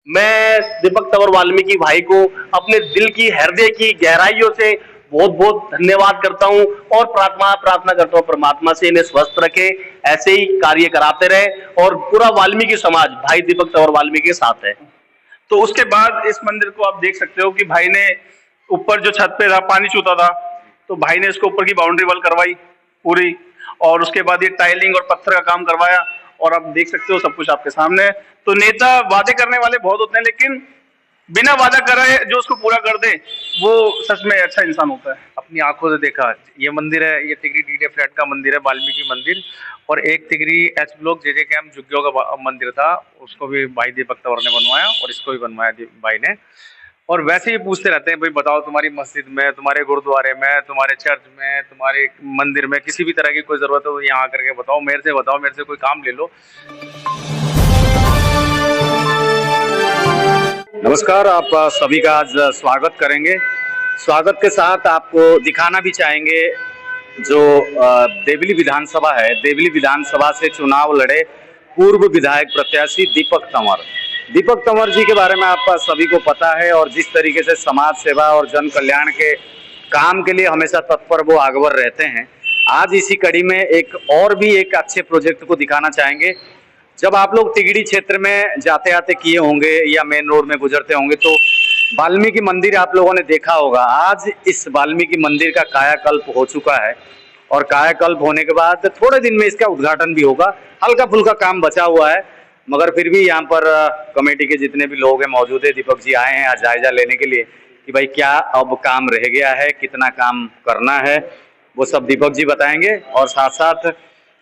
मैं दीपक तंवर वाल्मीकि भाई को अपने दिल की हृदय की गहराइयों से बहुत बहुत धन्यवाद करता हूं और प्रार्थना प्रार्थना करता हूं परमात्मा से इन्हें स्वस्थ रखे, ऐसे ही कार्य कराते रहे और पूरा वाल्मीकि समाज भाई दीपक तंवर वाल्मीकि के साथ है। तो उसके बाद इस मंदिर को आप देख सकते हो कि भाई ने ऊपर जो छत पे था पानी चूता था, तो भाई ने इसको ऊपर की बाउंड्री वॉल करवाई पूरी, और उसके बाद ये टाइलिंग और पत्थर का काम करवाया, और आप देख सकते हो सब कुछ आपके सामने है। तो नेता वादे करने वाले बहुत होते हैं, लेकिन बिना वादा करे जो उसको पूरा कर दे वो सच में अच्छा इंसान होता है। अपनी आंखों से देखा ये मंदिर है, ये तिगरी डीडे फ्लैट का मंदिर है, वाल्मीकि मंदिर। और एक तिगरी एच ब्लॉक जे कैंप झुग्गियों का मंदिर था, उसको भी भाई दीपक तंवर ने बनवाया और इसको भी बनवाया भाई ने। और वैसे ही पूछते रहते हैं भाई बताओ तुम्हारी मस्जिद में, तुम्हारे गुरुद्वारे में, तुम्हारे चर्च में, तुम्हारे मंदिर में किसी भी तरह की कोई जरूरत हो तो यहाँ आकर के बताओ, मेरे से कोई काम ले लो। नमस्कार, आप सभी का आज स्वागत करेंगे। स्वागत के साथ आपको दिखाना भी चाहेंगे जो देवली विधानसभा है, देवली विधानसभा से चुनाव लड़े पूर्व विधायक प्रत्याशी दीपक तंवर। दीपक तंवर जी के बारे में आप सभी को पता है और जिस तरीके से समाज सेवा और जन कल्याण के काम के लिए हमेशा तत्पर वो आगवर रहते हैं। आज इसी कड़ी में एक अच्छे प्रोजेक्ट को दिखाना चाहेंगे। जब आप लोग तिगड़ी क्षेत्र में जाते आते किए होंगे या मेन रोड में गुजरते होंगे तो वाल्मीकि मंदिर आप लोगों ने देखा होगा। आज इस वाल्मीकि मंदिर का कायाकल्प हो चुका है और कायाकल्प होने के बाद थोड़े दिन में इसका उद्घाटन भी होगा। हल्का फुल्का काम बचा हुआ है, मगर फिर भी यहाँ पर कमेटी के जितने भी लोग हैं मौजूद है। दीपक जी आए हैं आज जायजा लेने के लिए कि भाई क्या अब काम रह गया है, कितना काम करना है, वो सब दीपक जी बताएंगे। और साथ साथ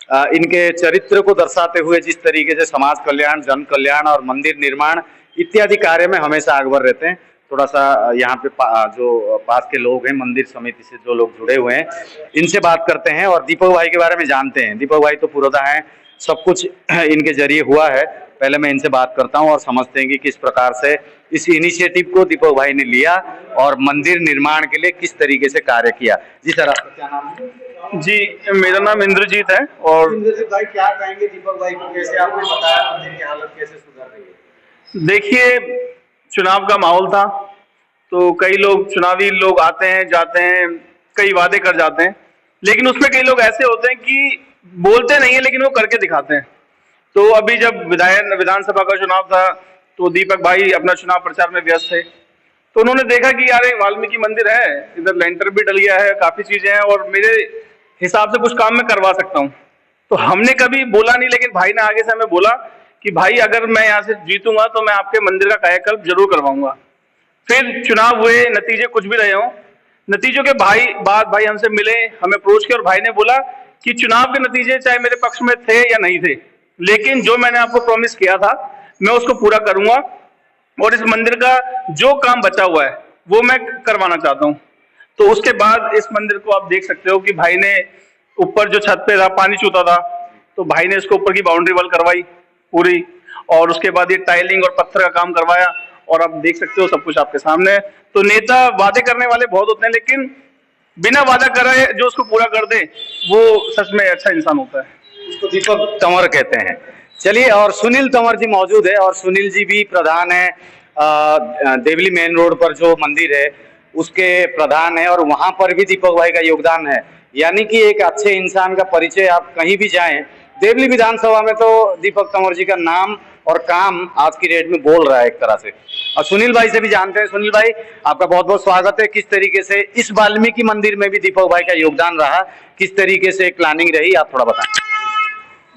इनके चरित्र को दर्शाते हुए जिस तरीके से समाज कल्याण, जन कल्याण और मंदिर निर्माण इत्यादि कार्य में हमेशा आगवर रहते हैं। थोड़ा सा यहाँ पे जो पास के लोग हैं, मंदिर समिति से जो लोग जुड़े हुए हैं, इनसे बात करते हैं और दीपक भाई के बारे में जानते हैं। दीपक भाई तो पूर्वतः हैं, सब कुछ इनके जरिए हुआ है। पहले मैं इनसे बात करता हूं और समझते हैं कि किस प्रकार से इस इनिशिएटिव को दीपक भाई ने लिया और मंदिर निर्माण के लिए किस तरीके से कार्य किया। जी सर, आपका क्या नाम है? जी, मेरा नाम इंद्रजीत है। और इंद्रजीत भाई क्या कहेंगे दीपक भाई को, कैसे आपने बताया मंदिर की हालत कैसे सुधर रही है? देखिए, चुनाव का माहौल था तो कई लोग चुनावी लोग आते हैं जाते हैं, कई वादे कर जाते हैं, लेकिन उसमें कई लोग ऐसे होते हैं कि बोलते नहीं है लेकिन वो करके दिखाते हैं। तो अभी जब विधानसभा का चुनाव था तो दीपक भाई अपना चुनाव प्रचार में व्यस्त थे, तो उन्होंने देखा कि यार वाल्मीकि मंदिर है, इधर लेंटर भी डल गया है, काफी चीजें हैं और मेरे हिसाब से कुछ काम मैं करवा सकता हूँ। तो हमने कभी बोला नहीं, लेकिन भाई ने आगे से हमें बोला कि भाई अगर मैं यहाँ से जीतूंगा तो मैं आपके मंदिर का कायाकल्प जरूर करवाऊंगा। फिर चुनाव हुए, नतीजे कुछ भी रहे हों, नतीजों के बाद भाई हमसे मिले, हमें अप्रोच किया और भाई ने बोला कि चुनाव के नतीजे चाहे मेरे पक्ष में थे या नहीं थे, लेकिन जो मैंने आपको प्रॉमिस किया था मैं उसको पूरा करूंगा और इस मंदिर का जो काम बचा हुआ है वो मैं करवाना चाहता हूं। तो उसके बाद इस मंदिर को आप देख सकते हो कि भाई ने ऊपर जो छत पे था पानी चूता था, तो भाई ने इसको ऊपर की बाउंड्री वॉल करवाई पूरी, और उसके बाद ये टाइलिंग और पत्थर का काम करवाया, और आप देख सकते हो सब कुछ आपके सामने है। तो नेता वादे करने वाले बहुत होते हैं, लेकिन बिना वादा करे जो उसको पूरा कर दे वो सच में अच्छा इंसान होता है। उसको दीपक तंवर कहते हैं। चलिए, और सुनील तंवर जी मौजूद है और सुनील जी भी प्रधान है देवली मेन रोड पर जो मंदिर है उसके प्रधान है और वहां पर भी दीपक भाई का योगदान है। यानी कि एक अच्छे इंसान का परिचय आप कहीं भी जाएं, देवली विधानसभा में तो दीपक तंवर जी का नाम और काम आज की डेट में बोल रहा है एक तरह से। और सुनील भाई से भी जानते हैं। सुनील भाई, आपका बहुत बहुत स्वागत है। किस तरीके से इस वाल्मीकि मंदिर में भी दीपक भाई का योगदान रहा, किस तरीके से प्लानिंग रही, आप थोड़ा बताएं।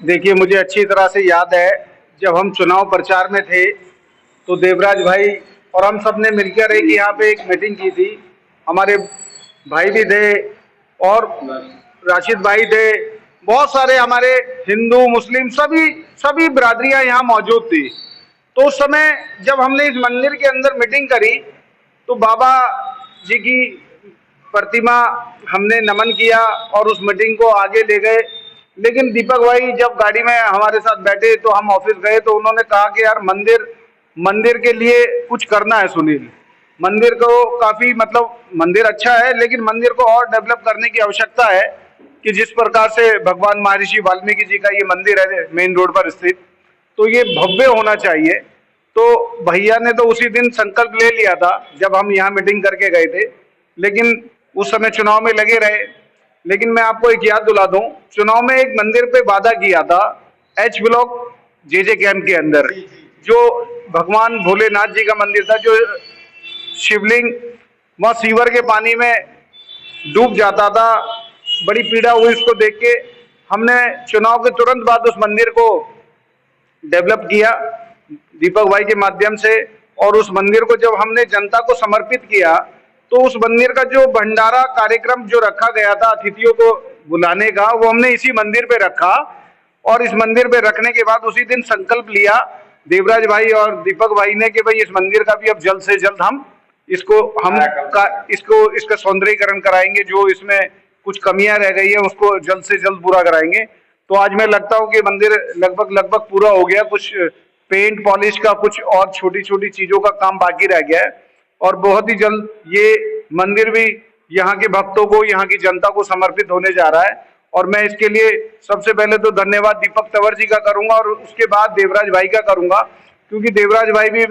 देखिए, मुझे अच्छी तरह से याद है जब हम चुनाव प्रचार में थे तो देवराज भाई और हम सब ने मिलकर एक यहाँ पे एक मीटिंग की थी। हमारे भाई भी थे और राशिद भाई थे, बहुत सारे हमारे हिंदू मुस्लिम सभी बिरादरियां यहाँ मौजूद थी। तो उस समय जब हमने इस मंदिर के अंदर मीटिंग करी तो बाबा जी की प्रतिमा हमने नमन किया और उस मीटिंग को आगे ले गए। लेकिन दीपक भाई जब गाड़ी में हमारे साथ बैठे तो हम ऑफिस गए तो उन्होंने कहा कि यार मंदिर के लिए कुछ करना है सुनील, मंदिर को काफी मंदिर अच्छा है लेकिन मंदिर को और डेवलप करने की आवश्यकता है कि जिस प्रकार से भगवान महर्षि वाल्मीकि जी का ये मंदिर है मेन रोड पर स्थित, तो ये भव्य होना चाहिए। तो भैया ने तो उसी दिन संकल्प ले लिया था जब हम यहाँ मीटिंग करके गए थे, लेकिन उस समय चुनाव में लगे रहे। लेकिन मैं आपको एक याद दिला दूं, चुनाव में एक मंदिर पे वादा किया था एच ब्लॉक जेजे कैंप के अंदर, जो भगवान भोलेनाथ जी का मंदिर था, जो शिवलिंग वहाँ सीवर के पानी में डूब जाता था। बड़ी पीड़ा हुई इसको देख के। हमने चुनाव के तुरंत बाद उस मंदिर को डेवलप किया दीपक भाई के माध्यम से, और उस मंदिर को जब हमने जनता को समर्पित किया तो उस मंदिर का जो भंडारा कार्यक्रम जो रखा गया था अतिथियों को बुलाने का, वो हमने इसी मंदिर पे रखा। और इस मंदिर पे रखने के बाद उसी दिन संकल्प लिया देवराज भाई और दीपक भाई ने कि भाई इस मंदिर का भी अब जल्द से जल्द हम इसका सौंदर्यीकरण कराएंगे, जो इसमें कुछ कमियां रह गई है उसको जल्द से जल्द पूरा कराएंगे। तो आज मैं लगता हूँ कि मंदिर लगभग पूरा हो गया। कुछ पेंट पॉलिश का, कुछ और छोटी छोटी चीजों का काम बाकी रह गया है, और बहुत ही जल्द ये मंदिर भी यहाँ के भक्तों को, यहाँ की जनता को समर्पित होने जा रहा है। और मैं इसके लिए सबसे पहले तो धन्यवाद दीपक तंवर जी का करूंगा, और उसके बाद देवराज भाई का करूंगा, क्योंकि देवराज भाई भी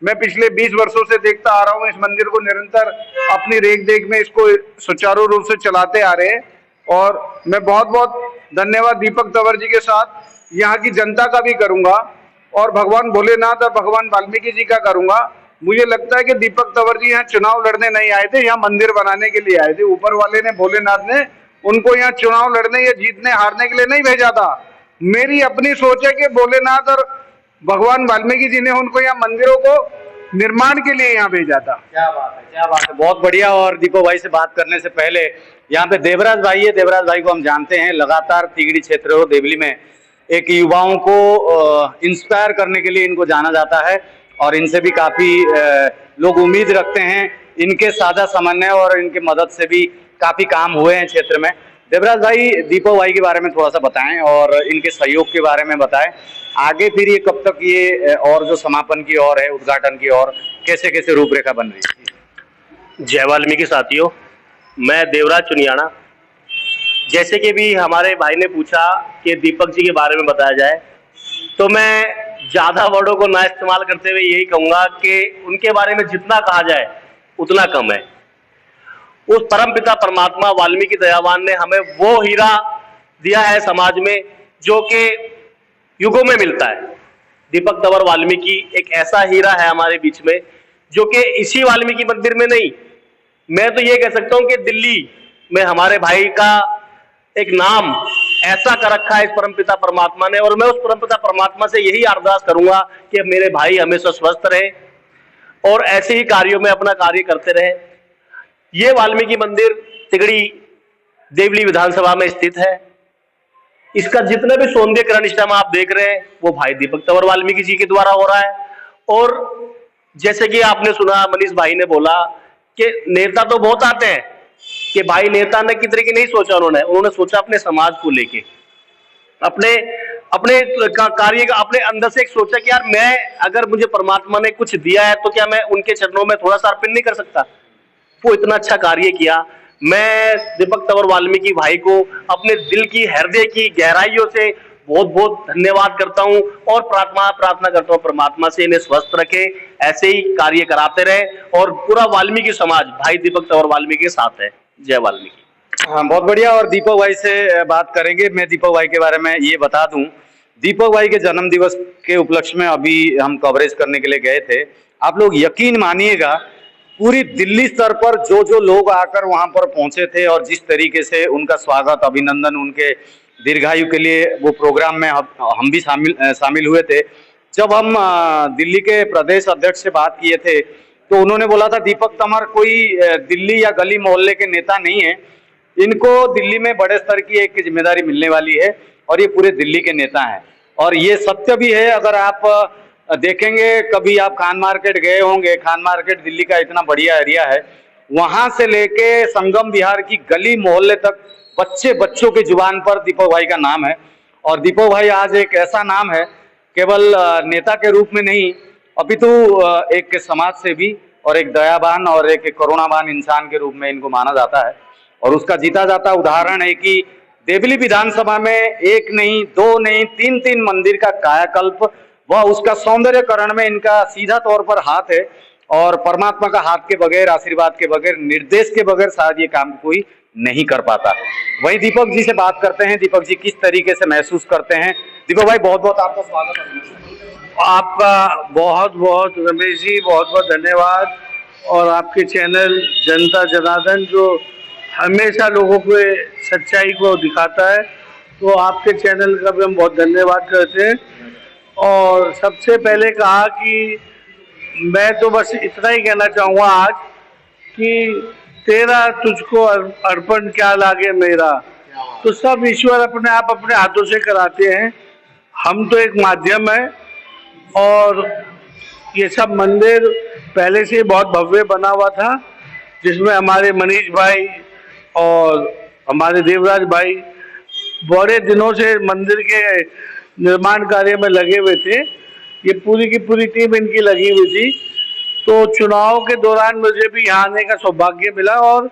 मैं पिछले 20 वर्षों से देखता आ रहा हूँ इस मंदिर को निरंतर अपनी रेख देख में इसको सुचारू रूप से चलाते आ रहे हैं। और मैं बहुत बहुत धन्यवाद दीपक तंवर जी के साथ यहाँ की जनता का भी करूंगा, और भगवान भोलेनाथ और भगवान वाल्मीकि जी का करूंगा। मुझे लगता है कि दीपक तंवर जी यहाँ चुनाव लड़ने नहीं आए थे, यहाँ मंदिर बनाने के लिए आए थे। ऊपर वाले ने, भोलेनाथ ने उनको यहाँ चुनाव लड़ने या जीतने हारने के लिए नहीं भेजा था। मेरी अपनी सोच है कि भोलेनाथ और भगवान वाल्मीकि जी ने उनको यहाँ मंदिरों को निर्माण के लिए यहाँ भेजा था। क्या बात है, क्या बात है, बहुत बढ़िया। और दीपक भाई से बात करने से पहले यहाँ पे देवराज भाई है। देवराज भाई को हम जानते हैं, लगातार तिगड़ी क्षेत्र हो देवली में एक युवाओं को इंस्पायर करने के लिए इनको जाना जाता है, और इनसे भी काफी लोग उम्मीद रखते हैं। इनके साझा समन्वय और इनके मदद से भी काफी काम हुए हैं क्षेत्र में। देवराज भाई, दीपक भाई के बारे में थोड़ा सा बताएं और इनके सहयोग के बारे में बताएं। आगे फिर ये कब तक ये और जो समापन की ओर है, उद्घाटन की ओर, कैसे कैसे रूपरेखा बन रही है? जय वाल्मीकि साथियों, मैं देवराज चुनियाना। जैसे कि भी हमारे भाई ने पूछा कि दीपक जी के बारे में बताया जाए, तो मैं ज़्यादा वर्डों को ना इस्तेमाल करते हुए यही कहूँगा कि उनके बारे में जितना कहा जाए उतना कम है। उस परमपिता परमात्मा वाल्मीकि दयावान ने हमें वो हीरा दिया है समाज में जो कि युगों में मिलता है। दीपक तंवर वाल्मीकि एक ऐसा हीरा है हमारे बीच में जो कि इसी वाल्मीकि मंदिर में नहीं, मैं तो ये कह सकता हूं कि दिल्ली में हमारे भाई का एक नाम ऐसा कर रखा है इस परमपिता परमात्मा ने। और मैं उस परमपिता परमात्मा से यही अरदास करूंगा कि मेरे भाई हमेशा स्वस्थ रहे और ऐसे ही कार्यों में अपना कार्य करते रहे। ये वाल्मीकि मंदिर तिगड़ी देवली विधानसभा में स्थित है। इसका जितने भी सौंदर्यीकरण इस टाइम आप देख रहे हैं वो भाई दीपक तंवर वाल्मीकि जी के द्वारा हो रहा है। और जैसे कि आपने सुना, मनीष भाई ने बोला कि नेता तो बहुत आते हैं, कि भाई नेता ने किस तरीके नहीं सोचा, उन्होंने सोचा अपने समाज को लेके, अपने कार्य का, अपने अंदर से एक सोचा कि यार मैं, अगर मुझे परमात्मा ने कुछ दिया है तो क्या मैं उनके चरणों में थोड़ा सा अर्पण नहीं कर सकता। वो इतना अच्छा कार्य किया। मैं दीपक तंवर वाल्मीकि भाई को अपने दिल की, हृदय की गहराइयों से बहुत बहुत धन्यवाद करता हूं और प्रार्थना करता हूं परमात्मा से इन्हें स्वस्थ रखे, ऐसे ही कार्य कराते रहे। और पूरा वाल्मीकि समाज भाई दीपक तंवर वाल्मीकि के साथ है। जय वाल्मीकि। हाँ, बहुत बढ़िया। और दीपक भाई से बात करेंगे। मैं दीपक भाई के बारे में ये बता दूं, दीपक भाई के जन्म दिवस के उपलक्ष्य में अभी हम कवरेज करने के लिए गए थे। आप लोग यकीन मानिएगा, पूरी दिल्ली स्तर पर जो लोग आकर वहां पर पहुंचे थे और जिस तरीके से उनका स्वागत, अभिनंदन, उनके दीर्घायु के लिए वो प्रोग्राम में हम भी शामिल हुए थे। जब हम दिल्ली के प्रदेश अध्यक्ष से बात किए थे तो उन्होंने बोला था दीपक तंवर कोई दिल्ली या गली मोहल्ले के नेता नहीं है, इनको दिल्ली में बड़े स्तर की एक जिम्मेदारी मिलने वाली है और ये पूरे दिल्ली के नेता हैं। और ये सत्य भी है। अगर आप देखेंगे, कभी आप खान मार्केट गए होंगे, खान मार्केट दिल्ली का इतना बढ़िया एरिया है, वहां से लेके संगम विहार की गली मोहल्ले तक बच्चों की जुबान पर दीपक भाई का नाम है। और दीपक भाई आज एक ऐसा नाम है, केवल नेता के रूप में नहीं अपितु एक समाज सेवी और एक दयावान और एक करुणावान इंसान के रूप में इनको माना जाता है। और उसका जीता जाता उदाहरण है कि देवली विधानसभा में एक नहीं, दो नहीं, तीन मंदिर का कायाकल्प वह उसका सौंदर्यकरण में इनका सीधा तौर पर हाथ है, और परमात्मा का हाथ के बगैर, आशीर्वाद के बगैर, निर्देश के बगैर शायद ये काम कोई नहीं कर पाता। वही दीपक जी से बात करते हैं। दीपक जी किस तरीके से महसूस करते हैं? दीपक भाई बहुत बहुत आपका स्वागत है। आपका बहुत बहुत रमेश जी बहुत बहुत धन्यवाद, और आपके चैनल जनता जनार्दन जो हमेशा लोगों को सच्चाई को दिखाता है, तो आपके चैनल का भी हम बहुत धन्यवाद करते हैं। और सबसे पहले कहा कि मैं तो बस इतना ही कहना चाहूँगा आज कि तेरा तुझको अर्पण क्या लागे मेरा, तो सब ईश्वर अपने आप अपने हाथों से कराते हैं, हम तो एक माध्यम है। और ये सब मंदिर पहले से बहुत भव्य बना हुआ था, जिसमें हमारे मनीष भाई और हमारे देवराज भाई बड़े दिनों से मंदिर के निर्माण कार्य में लगे हुए थे। ये पूरी की पूरी टीम इनकी लगी हुई थी। तो चुनाव के दौरान मुझे भी यहाँ आने का सौभाग्य मिला, और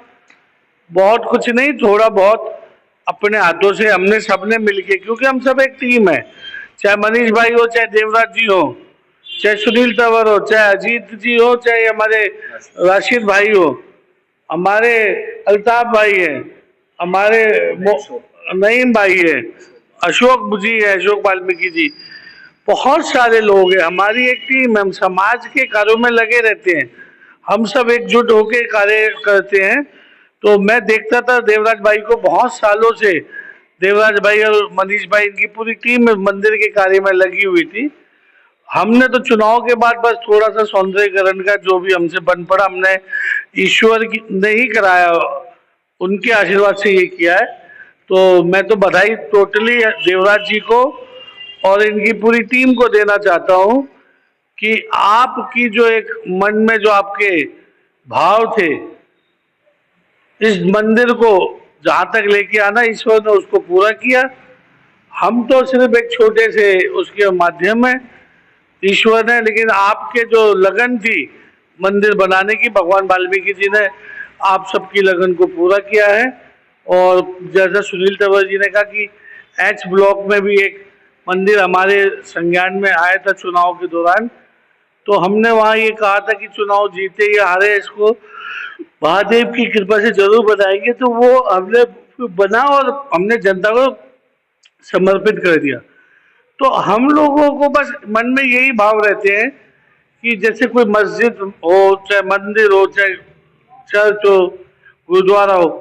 बहुत कुछ नहीं, थोड़ा बहुत अपने हाथों से हमने सबने मिलके, क्योंकि हम सब एक टीम है, चाहे मनीष भाई हो, चाहे देवराज जी हो, चाहे सुनील तंवर हो, चाहे अजीत जी हो, चाहे हमारे राशिद भाई हो, हमारे अल्ताफ भाई है, हमारे नईम भाई है, अशोक जी है, अशोक वाल्मीकि जी, बहुत सारे लोग हैं। हमारी एक टीम है, हम समाज के कार्यों में लगे रहते हैं, हम सब एकजुट होकर कार्य करते हैं। तो मैं देखता था देवराज भाई को बहुत सालों से, देवराज भाई और मनीष भाई, इनकी पूरी टीम मंदिर के कार्य में लगी हुई थी। हमने तो चुनाव के बाद बस थोड़ा सा सौंदर्यीकरण का जो भी हमसे बन पड़ा, हमने ईश्वर ने ही कराया, उनके आशीर्वाद से ये किया है। तो मैं तो बधाई टोटली देवराज जी को और इनकी पूरी टीम को देना चाहता हूँ कि आपकी जो एक मन में जो आपके भाव थे, इस मंदिर को जहाँ तक लेके आना, ईश्वर ने उसको पूरा किया। हम तो सिर्फ एक छोटे से उसके माध्यम है ईश्वर ने, लेकिन आपके जो लगन थी मंदिर बनाने की, भगवान वाल्मीकि जी ने आप सबकी लगन को पूरा किया है। और जैसा सुनील तंवर जी ने कहा कि एच ब्लॉक में भी एक मंदिर हमारे संज्ञान में आया था चुनाव के दौरान, तो हमने वहाँ ये कहा था कि चुनाव जीते या हारे, इसको महादेव की कृपा से जरूर बनाएंगे। तो वो हमने बना और हमने जनता को समर्पित कर दिया। तो हम लोगों को बस मन में यही भाव रहते हैं कि जैसे कोई मस्जिद हो, चाहे मंदिर हो, चाहे चर्च हो, गुरुद्वारा हो,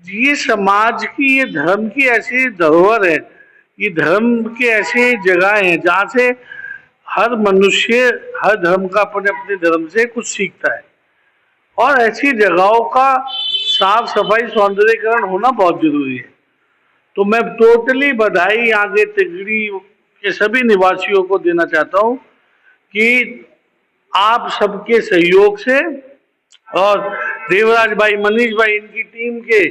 ये समाज की, ये धर्म की ऐसी धरोहर है, ये धर्म के ऐसे जगह हैं जहाँ से हर मनुष्य हर धर्म का अपने अपने धर्म से कुछ सीखता है। और ऐसी जगहों का साफ सफाई सौंदर्यीकरण होना बहुत जरूरी है। तो मैं टोटली बधाई यहाँ के तिगड़ी के सभी निवासियों को देना चाहता हूँ कि आप सबके सहयोग से और देवराज भाई, मनीष भाई, इनकी टीम के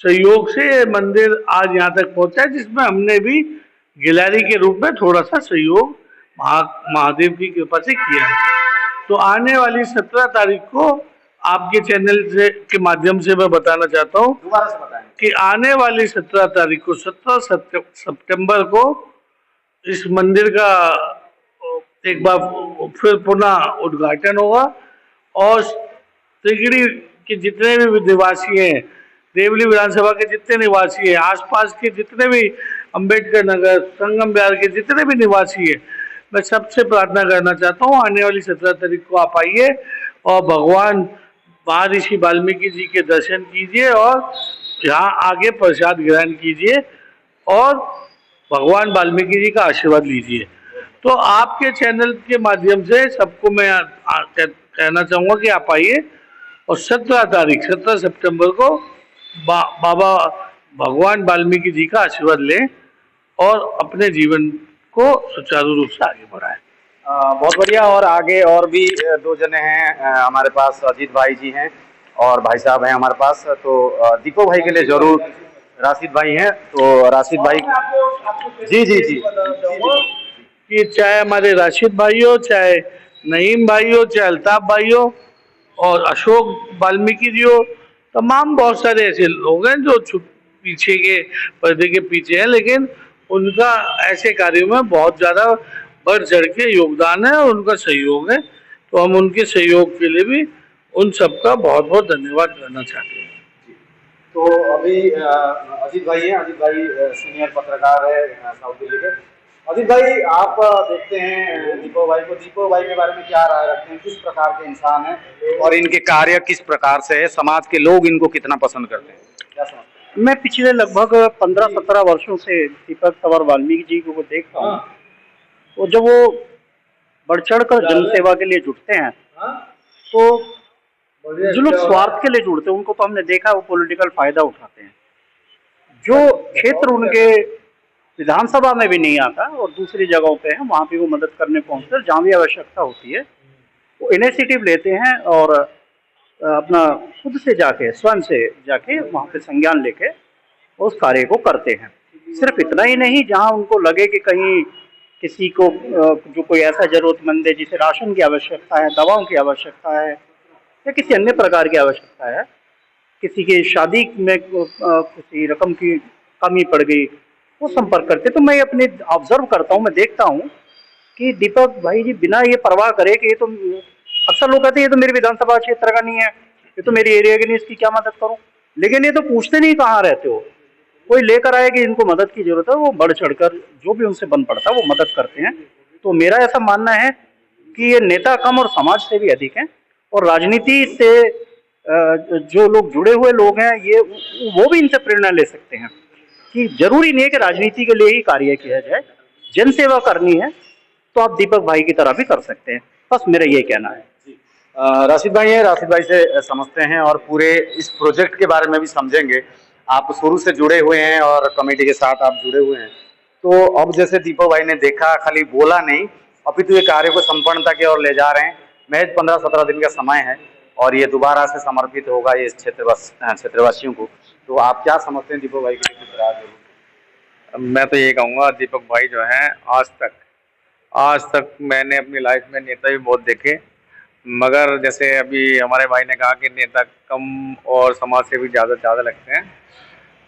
सहयोग से ये मंदिर आज यहाँ तक पहुँचा है, जिसमें हमने भी गिलहरी के रूप में थोड़ा सा सहयोग महादेव की कृपा से किया है। तो आने वाली 17 तारीख को आपके चैनल से के माध्यम से मैं बताना चाहता हूँ, दोबारा से बताएं कि आने वाली 17 तारीख को, 17 सितंबर को इस मंदिर का एक बार फिर पुनः उद्घाटन होगा। और तिगड़ी के जितने भी निवासी हैं, देवली विधानसभा के जितने निवासी हैं, आसपास के जितने भी अंबेडकर नगर, संगम बिहार के जितने भी निवासी हैं, मैं सबसे प्रार्थना करना चाहता हूँ आने वाली 17 तारीख को आप आइए और भगवान महर्षि वाल्मीकि जी के दर्शन कीजिए और यहाँ आगे प्रसाद ग्रहण कीजिए और भगवान वाल्मीकि जी का आशीर्वाद लीजिए। तो आपके चैनल के माध्यम से सबको मैं कहना चाहूँगा कि आप आइए और 17 सितंबर को बाबा भगवान वाल्मीकि जी का आशीर्वाद लें और अपने जीवन को सुचारू रूप से आगे बढ़ाएं। बहुत बढ़िया। और आगे और भी 2 जने हैं हमारे पास, अजीत भाई जी हैं और भाई साहब हैं हमारे पास। तो दीपक भाई के लिए जरूर राशिद भाई हैं, तो राशिद भाई जी जी जी कि चाहे हमारे राशिद भाई हो, चाहे नईम भाई हो, चाहे अल्ताफ भाई हो और अशोक वाल्मीकि जी हो, तमाम बहुत सारे ऐसे लोग हैं जो पीछे के पर्दे के पीछे हैं, लेकिन उनका ऐसे कार्यों में बहुत ज़्यादा बढ़ चढ़ के योगदान है और उनका सहयोग है, तो हम उनके सहयोग के लिए भी उन सबका बहुत बहुत धन्यवाद करना चाहते हैं। तो अभी अजीत भाई हैं, अजीत भाई सीनियर पत्रकार है साउथ दिल्ली के। अजीत भाई, आप देखते हैं दीपक भाई को, दीपक भाई के बारे में क्या राय रखते हैं, किस प्रकार के इंसान हैं और इनके कार्य किस प्रकार से है, समाज के लोग इनको कितना पसंद करते हैं, क्या समझते हैं? मैं पिछले लगभग 15-17 वर्षों से दीपक तंवर वाल्मीकि जी को देखता हूँ। तो जब वो बढ़ चढ़ कर जनसेवा के लिए जुटते हैं, तो जो लोग स्वार्थ के लिए जुड़ते हैं उनको तो हमने देखा वो पॉलिटिकल फायदा उठाते हैं। जो क्षेत्र उनके विधानसभा में भी नहीं आता और दूसरी जगहों पे है, वहाँ भी वो मदद करने पहुँचते हैं। जहाँ भी आवश्यकता होती है वो इनिशिएटिव लेते हैं और अपना खुद से जाके, स्वयं से जाके वहाँ पे संज्ञान लेके उस कार्य को करते हैं। सिर्फ इतना ही नहीं, जहाँ उनको लगे कि कहीं किसी को जो कोई ऐसा जरूरतमंद है जिसे राशन की आवश्यकता है, दवाओं की आवश्यकता है या किसी अन्य प्रकार की आवश्यकता है, किसी की शादी में किसी रकम की कमी पड़ गई, वो संपर्क करते। तो मैं अपने ऑब्जर्व करता हूँ, मैं देखता हूँ कि दीपक भाई जी बिना ये परवाह करे कि ये तो, अक्सर लोग कहते हैं ये तो मेरे विधानसभा क्षेत्र का नहीं है, ये तो मेरी एरिया की नहीं, इसकी क्या मदद करूँ, लेकिन ये तो पूछते नहीं कहाँ रहते हो। कोई लेकर आए कि इनको मदद की जरूरत है, वो बढ़ चढ़कर जो भी उनसे बन पड़ता है वो मदद करते हैं। तो मेरा ऐसा मानना है कि ये नेता कम और समाज से भी अधिक हैं, और राजनीति से जो लोग जुड़े हुए लोग हैं ये वो भी इनसे प्रेरणा ले सकते हैं कि जरूरी नहीं है कि राजनीति के लिए ही कार्य किया जाए, जनसेवा करनी है तो आप दीपक भाई की तरह भी कर सकते हैं। बस मेरा ये कहना है। राशिद भाई हैं, राशिद भाई से समझते हैं और पूरे इस प्रोजेक्ट के बारे में भी समझेंगे। आप शुरू से जुड़े हुए हैं और कमेटी के साथ आप जुड़े हुए हैं, तो अब जैसे दीपक भाई ने देखा, खाली बोला नहीं अपितु ये कार्य को संपन्नता की ओर ले जा रहे हैं। महज 15-17 दिन का समय है और ये दोबारा से समर्पित होगा ये क्षेत्रवासियों को। तो आप क्या समझते हैं दीपक भाई के लिए? मैं तो ये कहूँगा, दीपक भाई जो हैं आज तक मैंने अपनी लाइफ में नेता भी बहुत देखे, मगर जैसे अभी हमारे भाई ने कहा कि नेता कम और समाज सेवी ज़्यादा लगते हैं,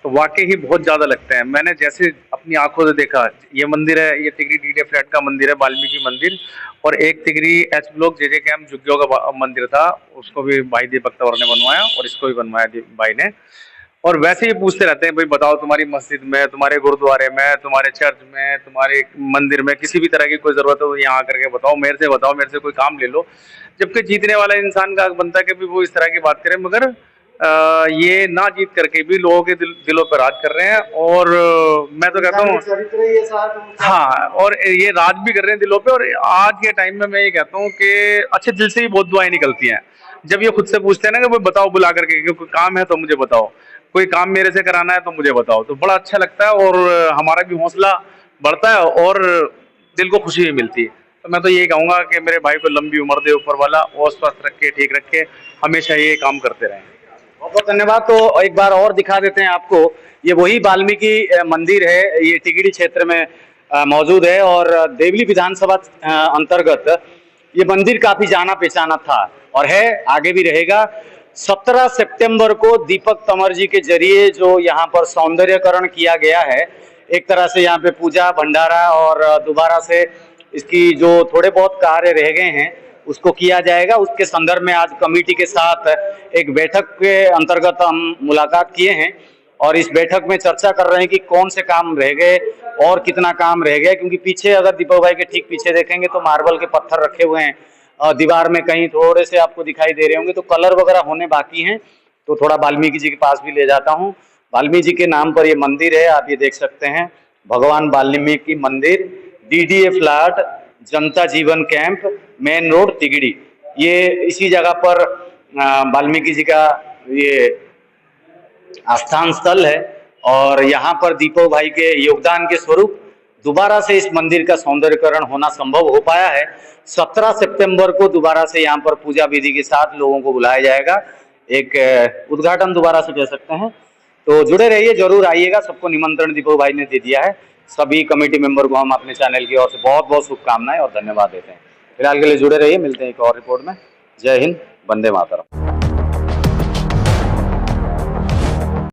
तो वाकई ही बहुत ज़्यादा लगते हैं। मैंने जैसे अपनी आंखों से देखा, ये मंदिर है, ये तिगरी डीडे फ्लैट का मंदिर है, वाल्मीकि मंदिर, और एक तिगरी एच ब्लॉक जे कैंप झुग्गियों का मंदिर था, उसको भी भाई दीपक तंवर ने बनवाया और इसको भी बनवाया भाई ने। और वैसे ही पूछते रहते हैं, भाई बताओ तुम्हारी मस्जिद में, तुम्हारे गुरुद्वारे में, तुम्हारे चर्च में, तुम्हारे मंदिर में किसी भी तरह की कोई ज़रूरत हो तो यहाँ आकर के बताओ, मेरे से कोई काम ले लो। जबकि जीतने वाला इंसान का बनता है कि भी वो इस तरह की बात करे, मगर ये ना जीत करके भी लोगों के दिलों पर राज कर रहे हैं। और मैं तो कहता हूँ हाँ, और ये राज भी कर रहे हैं दिलों पे। और आज के टाइम में मैं ये कहता हूँ कि अच्छे दिल से ही बहुत दुआएं निकलती हैं जब ये खुद से पूछते हैं ना कि बताओ बुला करके, कोई काम है तो मुझे बताओ, कोई काम मेरे से कराना है तो मुझे बताओ। तो बड़ा अच्छा लगता है और हमारा भी हौसला बढ़ता है और दिल को खुशी भी मिलती है। तो मैं तो ये कहूँगा कि मेरे भाई को लंबी उम्र दे ऊपर वाला, और स्वस्थ रखे, ठीक रखे, हमेशा ये काम करते रहें। बहुत बहुत धन्यवाद। तो एक बार और दिखा देते हैं आपको, ये वही वाल्मीकि मंदिर है, ये टिगरी क्षेत्र में मौजूद है और देवली विधानसभा अंतर्गत ये मंदिर काफी जाना पहचाना था और है, आगे भी रहेगा। 17 सितंबर को दीपक तंवर जी के जरिए जो यहाँ पर सौंदर्यकरण किया गया है, एक तरह से यहाँ पे पूजा भंडारा और दोबारा से इसकी जो थोड़े बहुत कार्य रह गए हैं उसको किया जाएगा। उसके संदर्भ में आज कमेटी के साथ एक बैठक के अंतर्गत हम मुलाकात किए हैं और इस बैठक में चर्चा कर रहे हैं कि कौन से काम रह गए और कितना काम रह गया। क्योंकि पीछे अगर दीपक भाई के ठीक पीछे देखेंगे तो मार्बल के पत्थर रखे हुए हैं, दीवार में कहीं थोड़े से आपको दिखाई दे रहे होंगे, तो कलर वगैरह होने बाकी हैं। तो थोड़ा वाल्मीकि जी के पास भी ले जाता हूँ। वाल्मीकि जी के नाम पर ये मंदिर है, आप ये देख सकते हैं, भगवान वाल्मीकि मंदिर, डीडीए फ्लैट, जनता जीवन कैंप, मेन रोड तिगड़ी। ये इसी जगह पर वाल्मीकि जी का ये आस्थान स्थल है और यहाँ पर दीपक भाई के योगदान के स्वरूप दोबारा से इस मंदिर का सौंदर्यकरण होना संभव हो पाया है। 17 सितंबर को दोबारा से यहाँ पर पूजा विधि के साथ लोगों को बुलाया जाएगा, एक उद्घाटन दोबारा से कह सकते हैं। तो जुड़े रहिए, जरूर आइएगा, सबको निमंत्रण दीपक भाई ने दे दिया है। सभी कमेटी मेंबर को हम अपने चैनल की ओर से बहुत बहुत शुभकामनाएं और धन्यवाद देते हैं। फिलहाल के लिए जुड़े रहिए, मिलते हैं एक और रिपोर्ट में। जय हिंद, वंदे मातरम।